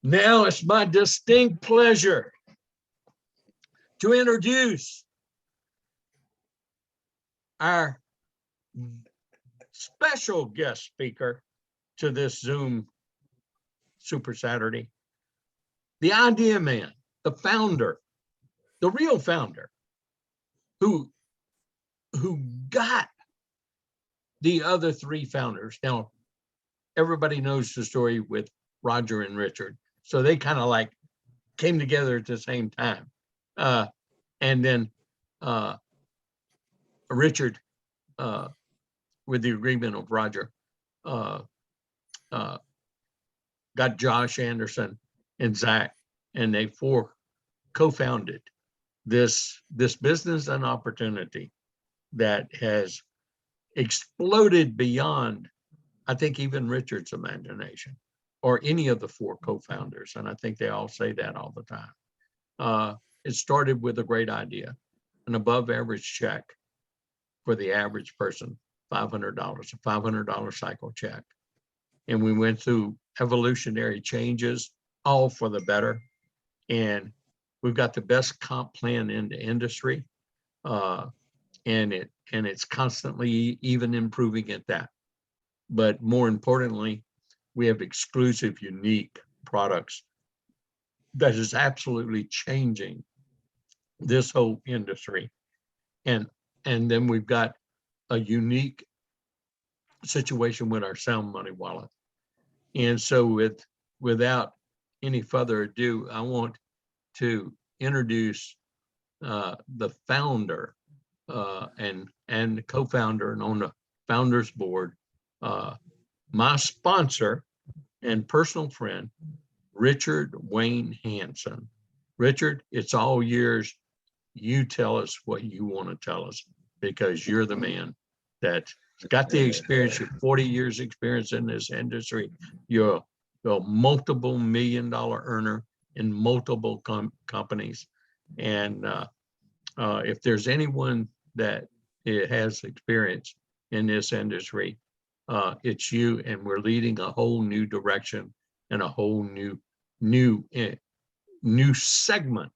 Now it's my distinct pleasure to introduce our special guest speaker to this Zoom Super Saturday, the idea man, the founder, the real founder, who got the other three founders. Now, everybody knows the story with Roger and Richard. So they kind of like came together at the same time. And then Richard, with the agreement of Roger, got Josh Anderson and Zach, and they four co-founded this business and opportunity that has exploded beyond, I think, even Richard's imagination or any of the four co-founders. And I think they all say that all the time. It started with a great idea, an above average check for the average person, $500, a $500 cycle check. And we went through evolutionary changes, all for the better. And we've got the best comp plan in the industry. And it's constantly even improving at that. But more importantly, we have exclusive, unique products that is absolutely changing this whole industry. And then we've got a unique situation with our Sound Money wallet. And so without any further ado, I want to introduce the founder and the co-founder and on the founders board, my sponsor and personal friend, Richard Wayne Hansen. Richard, it's all yours. You tell us what you want to tell us, because you're the man that's got the experience. You're 40 years experience in this industry. You're a multiple $1-million earner in multiple companies. And if there's anyone that has experience in this industry, it's you. And we're leading a whole new direction and a whole new segment,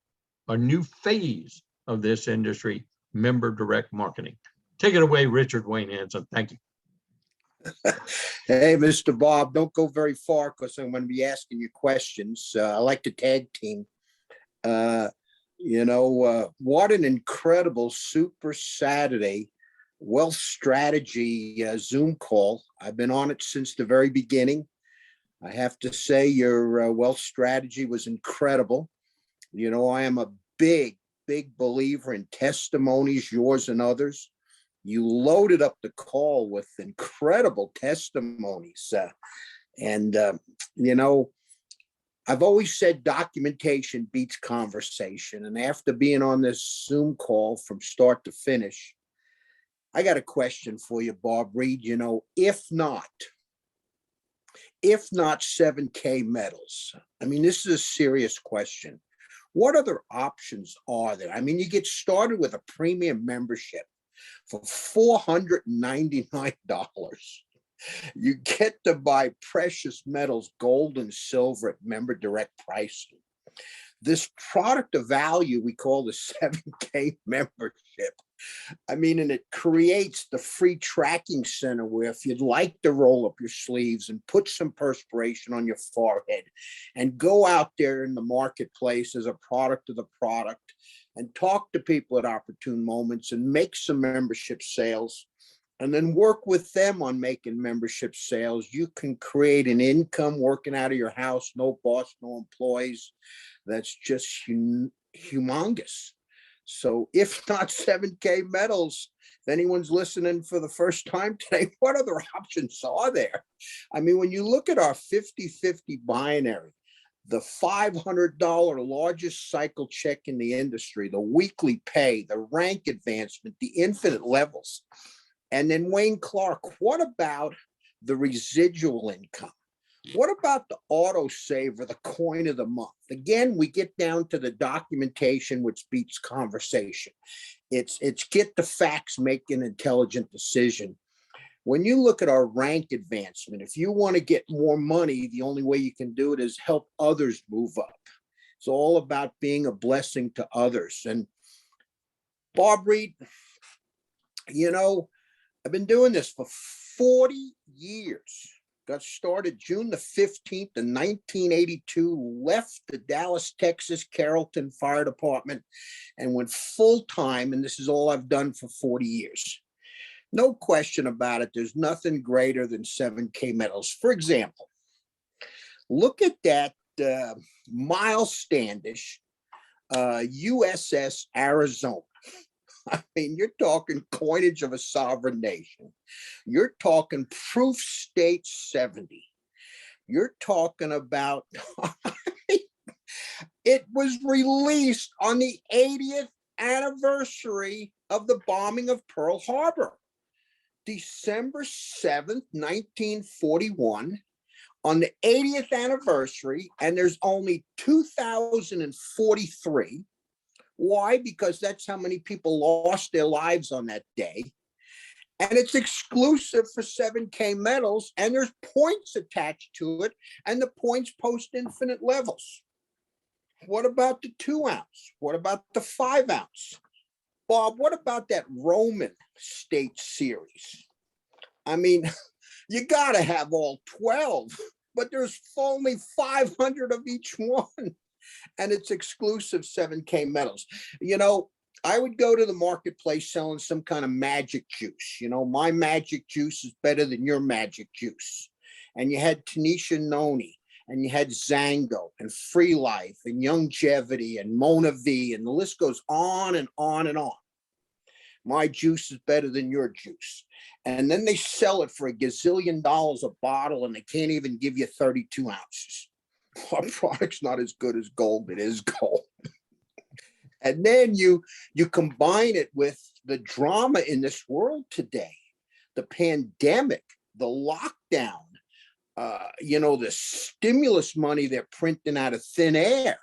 a new phase of this industry, member direct marketing. Take it away, Richard Wayne Hansen. Thank you. Hey, Mr. Bob, don't go very far because I'm going to be asking you questions. I like to tag team. What an incredible Super Saturday wealth strategy Zoom call. I've been on it since the very beginning. I have to say your wealth strategy was incredible. I am a big believer in testimonies, yours and others. You loaded up the call with incredible testimonies. I've always said documentation beats conversation. And after being on this Zoom call from start to finish, I got a question for you, Bob Reid. If not 7K medals, this is a serious question. What other options are there? You get started with a premium membership for $499. You get to buy precious metals, gold and silver at member direct pricing. This product of value we call the 7K membership. And it creates the free tracking center where if you'd like to roll up your sleeves and put some perspiration on your forehead and go out there in the marketplace as a product of the product and talk to people at opportune moments and make some membership sales and then work with them on making membership sales, you can create an income working out of your house, no boss, no employees. That's just humongous. So if not 7K medals, if anyone's listening for the first time today, what other options are there? When you look at our 50-50 binary, the $500 largest cycle check in the industry, the weekly pay, the rank advancement, the infinite levels. And then Wayne Clark, what about the residual income? What about the auto saver, the coin of the month? Again, we get down to the documentation, which beats conversation. It's get the facts, make an intelligent decision. When you look at our rank advancement, if you want to get more money, the only way you can do it is help others move up. It's all about being a blessing to others. And Bob Reid, you know, I've been doing this for 40 years. Got started June the 15th in 1982, left the Dallas, Texas, Carrollton Fire Department and went full time. And this is all I've done for 40 years. No question about it. There's nothing greater than 7K medals. For example, look at that Miles Standish USS Arizona. I mean, you're talking coinage of a sovereign nation. You're talking proof state 70. You're talking about, it was released on the 80th anniversary of the bombing of Pearl Harbor, December 7th, 1941, on the 80th anniversary, and there's only 2,043. Why? Because that's how many people lost their lives on that day. And it's exclusive for 7K medals, and there's points attached to it, and the points post infinite levels. What about the 2 ounce? What about the 5 ounce? Bob, what about that Roman State Series? I mean, you got to have all 12, but there's only 500 of each one. And it's exclusive 7K medals. You know, I would go to the marketplace selling some kind of magic juice. You know, my magic juice is better than your magic juice. And you had Tanisha Noni, and you had Zango, and Free Life, and Youngevity, and Mona V, and the list goes on and on and on. My juice is better than your juice. And then they sell it for a gazillion dollars a bottle, and they can't even give you 32 ounces. Our product's not as good as gold. It is gold. And then you combine it with the drama in this world today, the pandemic, the lockdown, you know, the stimulus money they're printing out of thin air.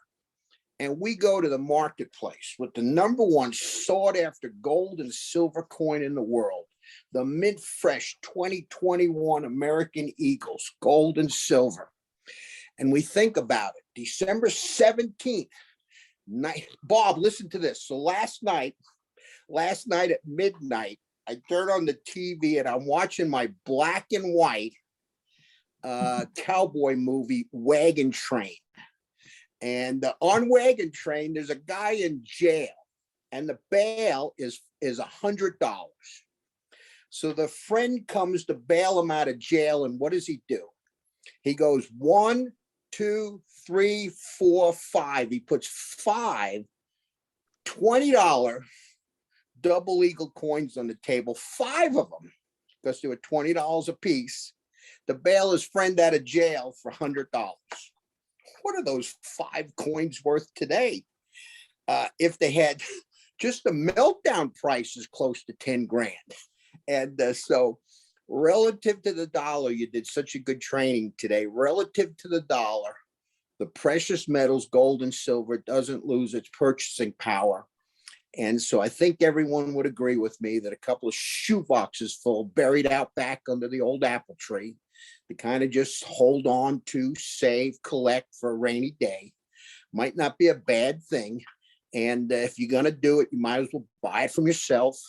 And we go to the marketplace with the #1 sought after gold and silver coin in the world, the mint fresh 2021 American Eagles, gold and silver. And we think about it, December 17th, Bob, listen to this. So last night at midnight, I turned on the TV and I'm watching my black and white cowboy movie, Wagon Train. And on Wagon Train, there's a guy in jail, and the bail is $100. So the friend comes to bail him out of jail, and what does he do? He goes 1, 2, 3, 4, 5. He puts 5 $20 double eagle coins on the table, 5 of them, because they were $20 a piece, to bail his friend out of jail for $100. What are those 5 coins worth today? If they had just the meltdown price is close to 10 grand. And so relative to the dollar, you did such a good training today. Relative to the dollar, the precious metals, gold and silver, doesn't lose its purchasing power. And so I think everyone would agree with me that a couple of shoe boxes full buried out back under the old apple tree to kind of just hold on to, save, collect for a rainy day might not be a bad thing. And if you're going to do it, you might as well buy it from yourself,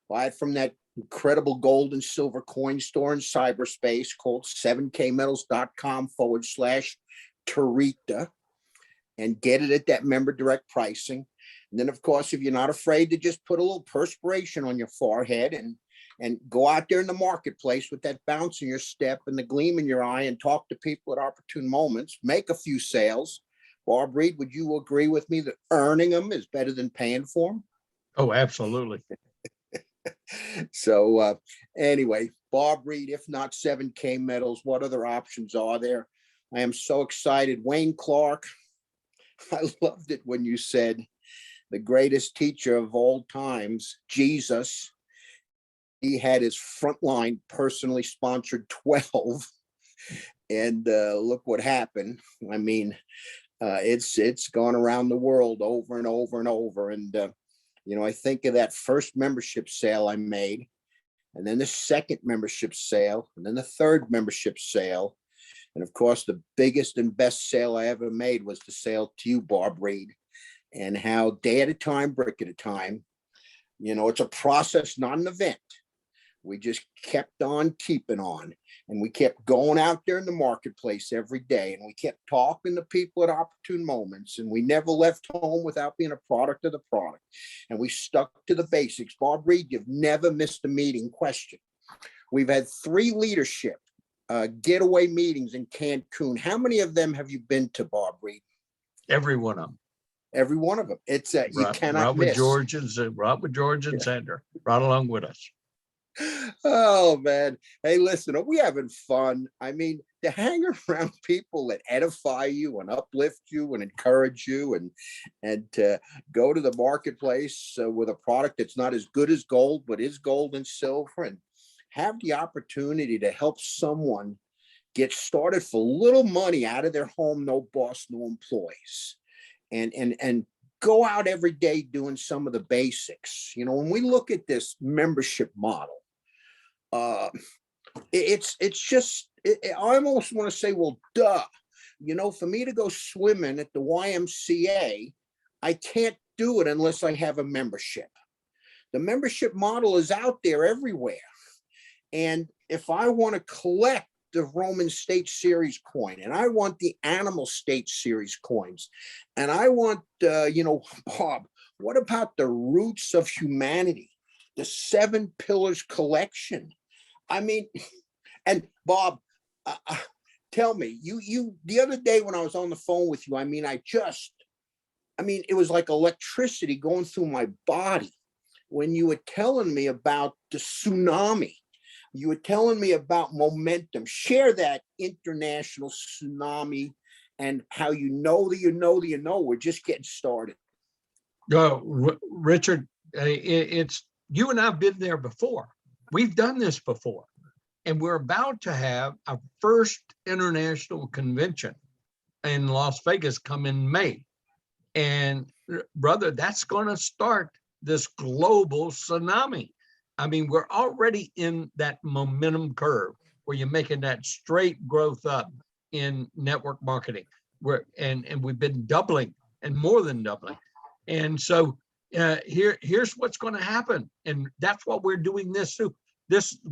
buy it from that incredible gold and silver coin store in cyberspace called 7kmetals.com/Tarita, and get it at that member direct pricing. And then, of course, if you're not afraid to just put a little perspiration on your forehead and go out there in the marketplace with that bounce in your step and the gleam in your eye and talk to people at opportune moments, make a few sales. Bob Reid, would you agree with me that earning them is better than paying for them? Oh, absolutely. So anyway, Bob Reid, if not 7K medals, what other options are there? I am so excited. Wayne Clark, I loved it when you said the greatest teacher of all times, Jesus, he had his frontline personally sponsored 12. And look what happened. I mean, it's gone around the world over and over and over. And, you know, I think of that first membership sale I made. and then the second membership sale, and then the third membership sale. And of course, the biggest and best sale I ever made was the sale to you, Bob Reid, and how day at a time, brick at a time, it's a process, not an event. We just kept on keeping on, and we kept going out there in the marketplace every day, and we kept talking to people at opportune moments, and we never left home without being a product of the product. And we stuck to the basics. Bob Reid, you've never missed a meeting. Question. We've had 3 leadership getaway meetings in Cancun. How many of them have you been to, Bob Reid? Every one of them. Every one of them. It's you cannot miss. Rob with George and Sandra, right along with us. Oh man. Hey, listen, are we having fun? I mean, to hang around people that edify you and uplift you and encourage you, and to go to the marketplace with a product that's not as good as gold, but is gold and silver, and have the opportunity to help someone get started for little money out of their home, no boss, no employees, and go out every day doing some of the basics. When we look at this membership model, it's just, I almost want to say, well, duh. For me to go swimming at the YMCA, I can't do it unless I have a membership. The membership model is out there everywhere. And if I want to collect the Roman State Series coin, and I want the Animal State Series coins, and I want, Bob, what about the Roots of Humanity, the 7 Pillars collection? I mean, and Bob, tell me, you the other day when I was on the phone with you, it was like electricity going through my body when you were telling me about the tsunami. You were telling me about momentum. Share that international tsunami and how we're just getting started. Richard, it's you and I've been there before. We've done this before, and we're about to have our first international convention in Las Vegas come in May. And brother, that's going to start this global tsunami. I mean, we're already in that momentum curve where you're making that straight growth up in network marketing. And we've been doubling and more than doubling. And so here's what's going to happen. And that's what we're doing this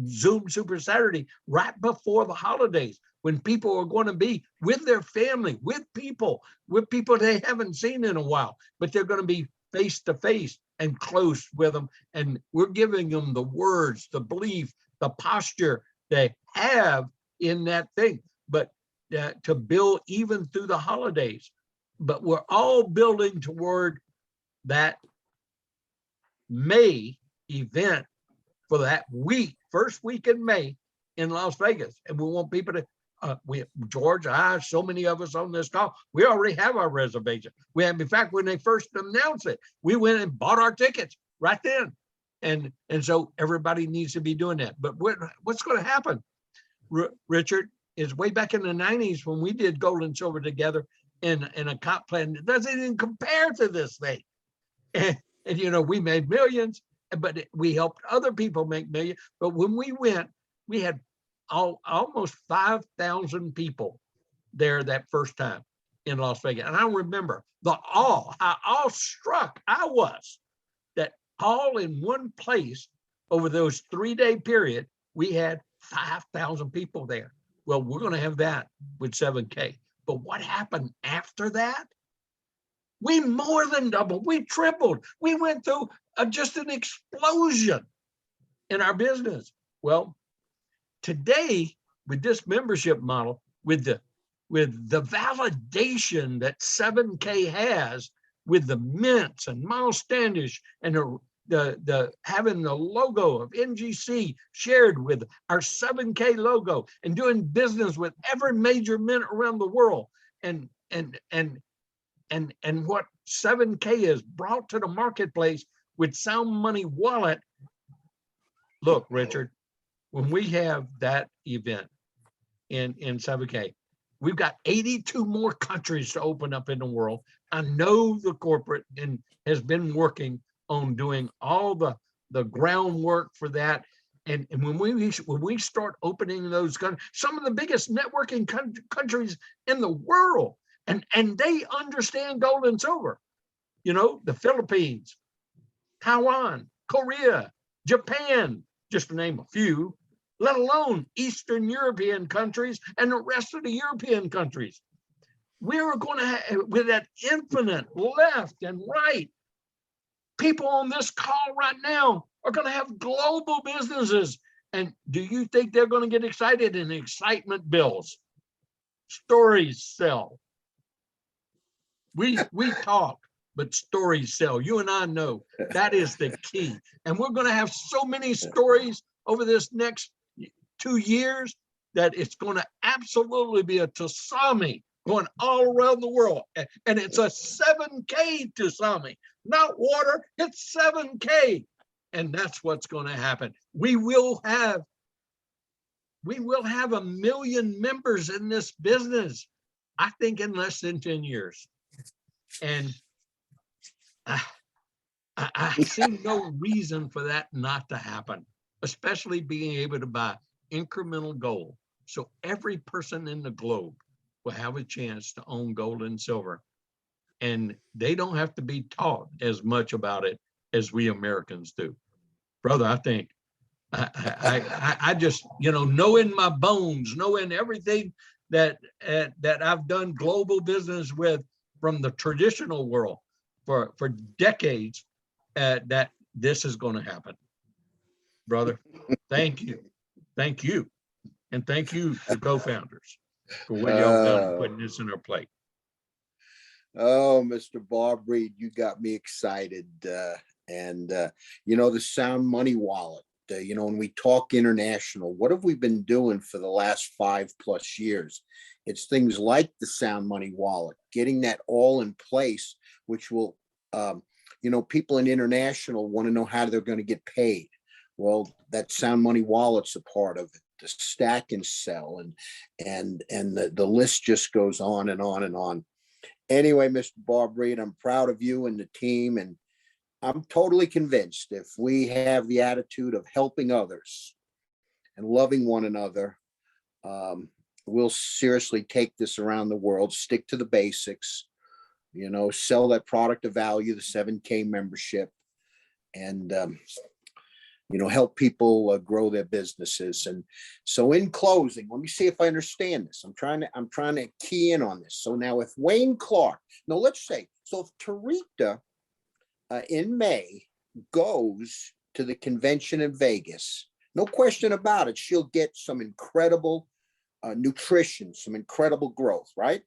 Zoom Super Saturday right before the holidays, when people are going to be with their family, with people they haven't seen in a while, but they're going to be face to face and close with them. And we're giving them the words, the belief, the posture they have in that thing, but to build even through the holidays. But we're all building toward that May event for that first week in May in Las Vegas. And we want people to, George, so many of us on this call, we already have our reservation. In fact, when they first announced it, we went and bought our tickets right then. And so everybody needs to be doing that. But what's going to happen, Richard, is way back in the 90s when we did gold and silver together in a comp plan that doesn't even compare to this thing. And we made millions, but we helped other people make millions. But when we went, we had almost 5,000 people there that first time in Las Vegas. And I remember how awestruck I was that all in one place over those 3-day period, we had 5,000 people there. Well, we're going to have that with 7K. But what happened after that? We more than doubled. We tripled. We went through just an explosion in our business. Well, today, with this membership model, with the validation that 7K has, with the mints and Miles Standish and the having the logo of NGC shared with our 7K logo, and doing business with every major mint around the world, and what 7K has brought to the marketplace with Sound Money Wallet. Look, Richard, when we have that event in 7K, we've got 82 more countries to open up in the world. I know the corporate and has been working on doing all the groundwork for that. And when we start opening those countries, some of the biggest networking countries in the world, and they understand gold and silver, the Philippines, Taiwan, Korea, Japan, just to name a few, let alone Eastern European countries and the rest of the European countries. We're going to have, with that infinite left and right, people on this call right now are going to have global businesses. And do you think they're going to get excited? And excitement builds. Stories sell. We talk, but stories sell. You and I know that is the key. And we're going to have so many stories over this next 2 years that it's going to absolutely be a tsunami going all around the world. And it's a 7K tsunami, not water, it's 7K. And that's what's going to happen. We will have 1 million members in this business, I think, in less than 10 years. And I see no reason for that not to happen, especially being able to buy incremental gold. So every person in the globe will have a chance to own gold and silver. And they don't have to be taught as much about it as we Americans do. Brother, I think I just, knowing my bones, knowing everything that I've done global business with from the traditional world for decades, that this is going to happen. Brother, thank you. Thank you. And thank you, the co-founders, for what y'all done putting this in our plate. Oh, Mr. Bob Reid, you got me excited. The Sound Money Wallet, when we talk international, what have we been doing for the last 5+ years? It's things like the Sound Money Wallet, getting that all in place, which will, people in international want to know how they're going to get paid. Well, that Sound Money Wallet's a part of it. The stack and sell, and the list just goes on and on and on. Anyway, Mr. Bob Reid, I'm proud of you and the team, and I'm totally convinced if we have the attitude of helping others and loving one another, we'll seriously take this around the world, stick to the basics, sell that product of value, the 7K membership, and help people grow their businesses. And so in closing, let me see if I understand this. I'm trying to key in on this. So now if Wayne Clark, no, let's say, so if Tarita in May goes to the convention in Vegas, no question about it, she'll get some incredible nutrition, some incredible growth, right?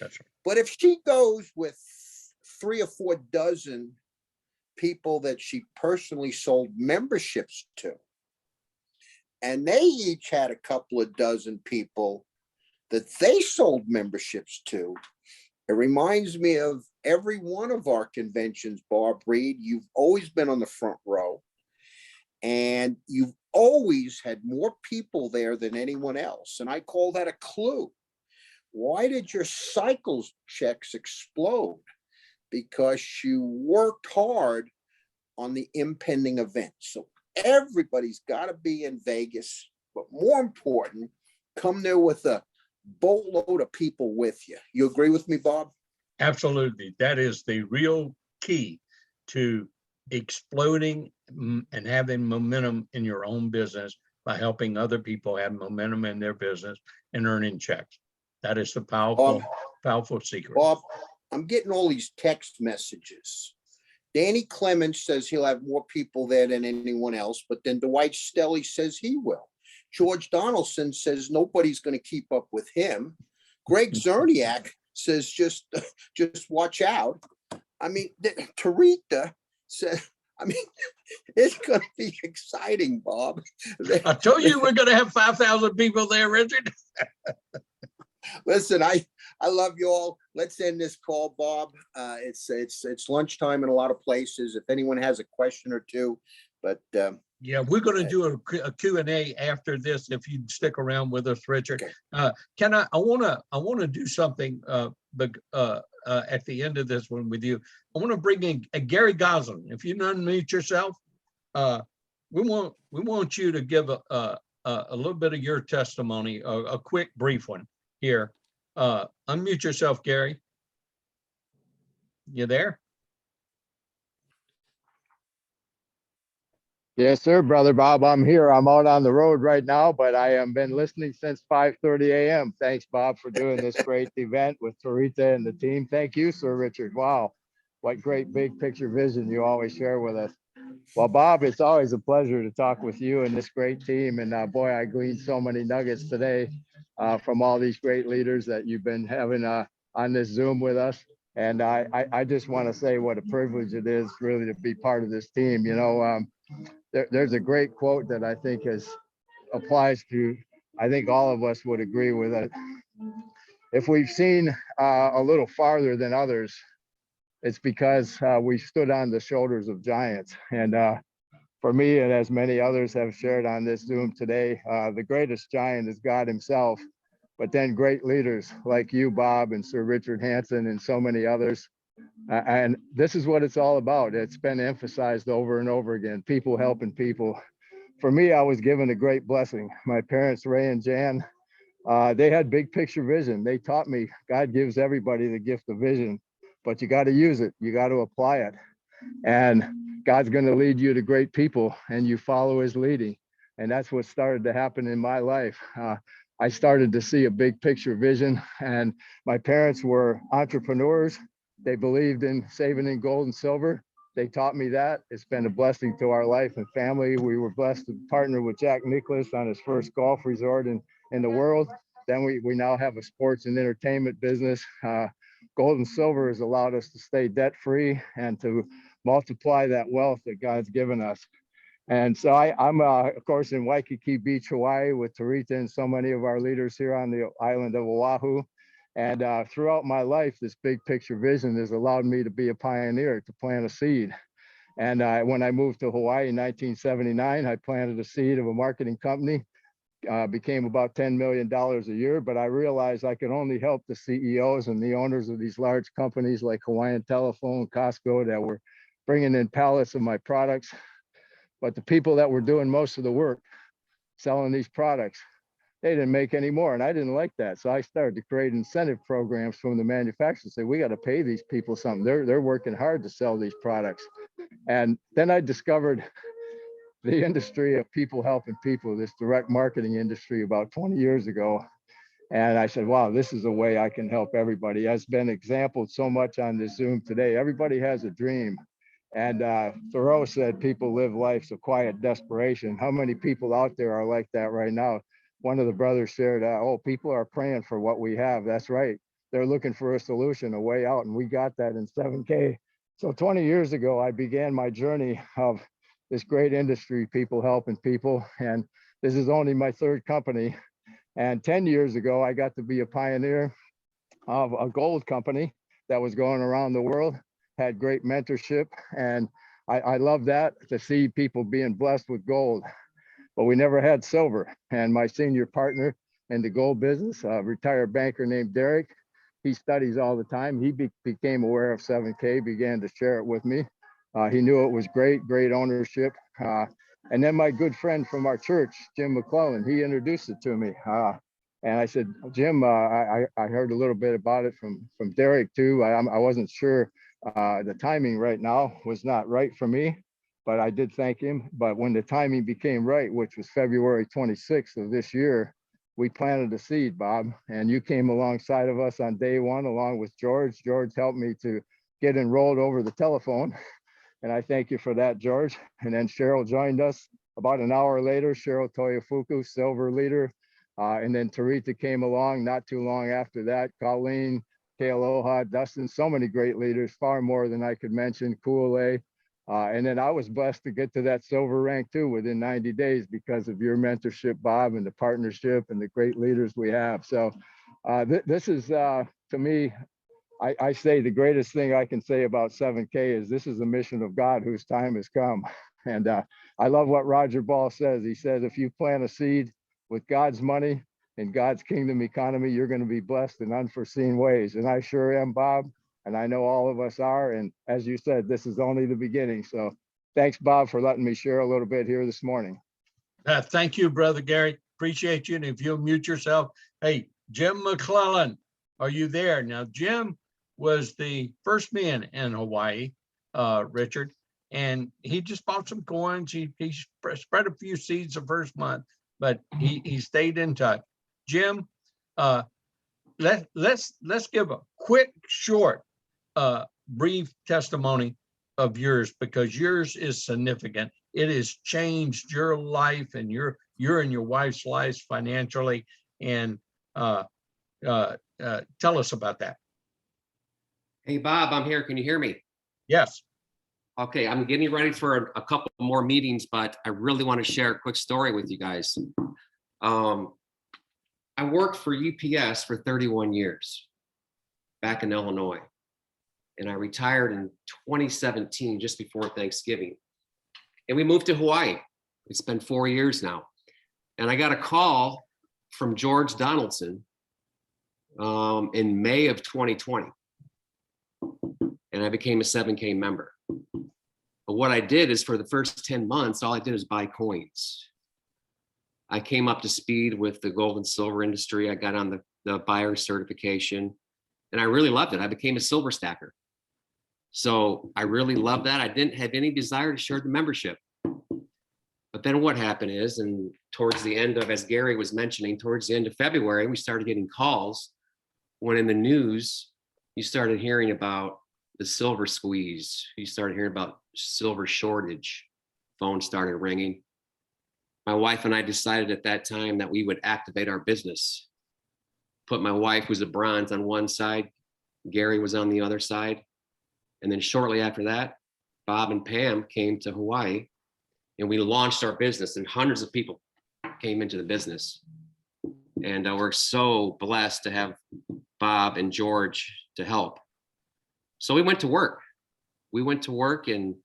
That's right. But if she goes with 3 or 4 dozen people that she personally sold memberships to, and they each had a couple of dozen people that they sold memberships to, it reminds me of every one of our conventions, Bob Reid. You've always been on the front row, and you've always had more people there than anyone else. And I call that a clue. Why did your cycles checks explode? Because you worked hard on the impending event. So everybody's got to be in Vegas, but more important, come there with a boatload of people with you. You agree with me, Bob? Absolutely. That is the real key to exploding and having momentum in your own business, by helping other people have momentum in their business and earning checks. That is the powerful secret. Bob, I'm getting all these text messages. Danny Clements says he'll have more people there than anyone else, but then Dwight Stelly says he will. George Donaldson says nobody's going to keep up with him. Greg Zerniak says just watch out. I mean, Tarita said, it's going to be exciting, Bob. I told you we're going to have 5,000 people there, Richard. Listen, I love you all. Let's end this call, Bob. It's lunchtime in a lot of places. If anyone has a question or two, but yeah, we're going to do a Q&A after this. If you stick around with us, Richard. Okay. I want to do something at the end of this one with you. I want to bring in Gary Goslin. If you unmute yourself, we want you to give a little bit of your testimony, a quick, brief one here. Unmute yourself, Gary. You there? Yes, sir, Brother Bob. I'm here. I'm out on the road right now, but I have been listening since 5:30 a.m. Thanks, Bob, for doing this great event with Tarita and the team. Thank you, Sir Richard. Wow, what great big picture vision you always share with us. Well, Bob, it's always a pleasure to talk with you and this great team. And boy, I gleaned so many nuggets today from all these great leaders that you've been having on this Zoom with us. And I just want to say what a privilege it is really to be part of this team. You know, there's a great quote that I think applies to, I think all of us would agree with it. If we've seen a little farther than others, it's because we stood on the shoulders of giants. And for me, and as many others have shared on this Zoom today, the greatest giant is God himself, but then great leaders like you, Bob, and Sir Richard Hansen, and so many others. And this is what it's all about. It's been emphasized over and over again, people helping people. For me, I was given a great blessing. My parents, Ray and Jan, they had big picture vision. They taught me God gives everybody the gift of vision, but you got to use it. You got to apply it. And God's going to lead you to great people, and you follow his leading. And that's what started to happen in my life. I started to see a big picture vision, and my parents were entrepreneurs. They believed in saving in gold and silver. They taught me that. It's been a blessing to our life and family. We were blessed to partner with Jack Nicklaus on his first golf resort in the world. Then we now have a sports and entertainment business. Gold and silver has allowed us to stay debt free and to multiply that wealth that God's given us. And so I'm of course, in Waikiki Beach, Hawaii, with Tarita and so many of our leaders here on the island of Oahu. And throughout my life, this big picture vision has allowed me to be a pioneer, to plant a seed. And when I moved to Hawaii in 1979, I planted a seed of a marketing company, became about $10 million a year, but I realized I could only help the CEOs and the owners of these large companies like Hawaiian Telephone, Costco, that were bringing in pallets of my products. But the people that were doing most of the work, selling these products, they didn't make any more. And I didn't like that. So I started to create incentive programs from the manufacturers. Say, we got to pay these people something. They're working hard to sell these products. And then I discovered the industry of people helping people, this direct marketing industry, about 20 years ago. And I said, wow, this is a way I can help everybody. Has been exampled so much on this Zoom today. Everybody has a dream. And Thoreau said people live lives of quiet desperation. How many people out there are like that right now? One of the brothers shared, oh, people are praying for what we have. That's right. They're looking for a solution, a way out. And we got that in 7K. So 20 years ago, I began my journey of this great industry, people helping people. And this is only my third company. And 10 years ago, I got to be a pioneer of a gold company that was going around the world, had great mentorship. And I love that, to see people being blessed with gold. But we never had silver. And my senior partner in the gold business, a retired banker named Derek, he studies all the time. He became aware of 7K, began to share it with me. He knew it was great ownership. And then my good friend from our church, Jim Mcclellan, he introduced it to me. And I said, Jim, I heard a little bit about it from Derek too. I wasn't sure. The timing right now was not right for me, but I did thank him. But when the timing became right, which was February 26th of this year, we planted a seed, Bob, and you came alongside of us on day one, along with George. George helped me to get enrolled over the telephone. And I thank you for that, George. And then Cheryl joined us about an hour later, Cheryl Toyofuku, silver leader. And then Tarita came along not too long after that, Colleen, Kealoha, Dustin, so many great leaders, far more than I could mention, Kuale. And then I was blessed to get to that silver rank too within 90 days because of your mentorship, Bob, and the partnership and the great leaders we have. So this is, to me, I say the greatest thing I can say about 7K is this is the mission of God whose time has come. And I love what Roger Ball says. He says, if you plant a seed with God's money in God's kingdom economy, you're going to be blessed in unforeseen ways. And I sure am, Bob. And I know all of us are. And as you said, this is only the beginning. So thanks, Bob, for letting me share a little bit here this morning. Thank you, Brother Gary. Appreciate you. And if you'll mute yourself, hey, Jim Mcclellan, are you there? Now, Jim was the first man in Hawaii, Richard, and he just bought some coins. He spread a few seeds the first month, but he stayed in touch. Jim, let's give a quick, short, brief testimony of yours, because yours is significant. It has changed your life and your and your wife's lives financially. And tell us about that. Hey, Bob, I'm here. Can you hear me? Yes. Okay, I'm getting ready for a couple more meetings, but I really want to share a quick story with you guys. I worked for UPS for 31 years back in Illinois, and I retired in 2017, just before Thanksgiving. And we moved to Hawaii. It's been 4 years now. And I got a call from George Donaldson in May of 2020. And I became a 7K member. But what I did is, for the first 10 months, all I did was buy coins. I came up to speed with the gold and silver industry. I got on the buyer certification, and I really loved it. I became a silver stacker. So I really loved that. I didn't have any desire to share the membership. But then what happened is, and towards the end of, as Gary was mentioning, towards the end of February, we started getting calls when in the news, you started hearing about the silver squeeze. You started hearing about silver shortage. Phone started ringing. My wife and I decided at that time that we would activate our business. Put my wife, who's a bronze, on one side. Gary was on the other side. And then shortly after that, Bob and Pam came to Hawaii, and we launched our business, and hundreds of people came into the business. And we're so blessed to have Bob and George to help. So we went to work. We went to work, and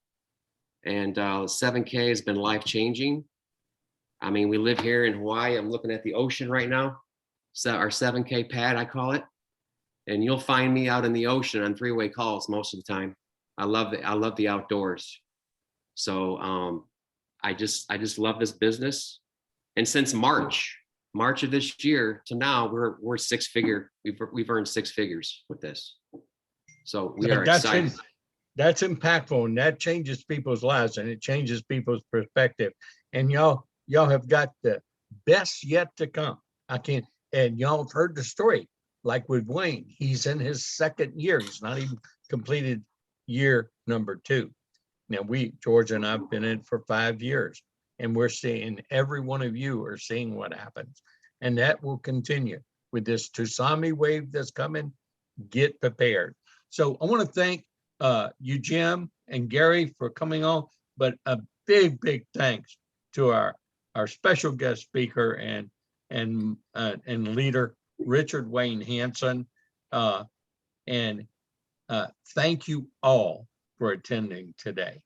7K has been life-changing. I mean, we live here in Hawaii. I'm looking at the ocean right now. So our 7K pad, I call it. And you'll find me out in the ocean on three-way calls most of the time. I love the outdoors. So I just love this business. And since March of this year to now, we're six-figure. We've earned six figures with this. So we are excited. That's impactful, and that changes people's lives, and it changes people's perspective. And y'all have got the best yet to come. And y'all have heard the story, like with Wayne. He's in his second year. He's not even completed year number 2. Now George and I've been in for 5 years, and we're seeing, every one of you are seeing what happens. And that will continue with this tsunami wave that's coming. Get prepared. So I want to thank you, Jim and Gary, for coming on, but a big thanks to our special guest speaker and leader, Richard Wayne Hansen. And thank you all for attending today.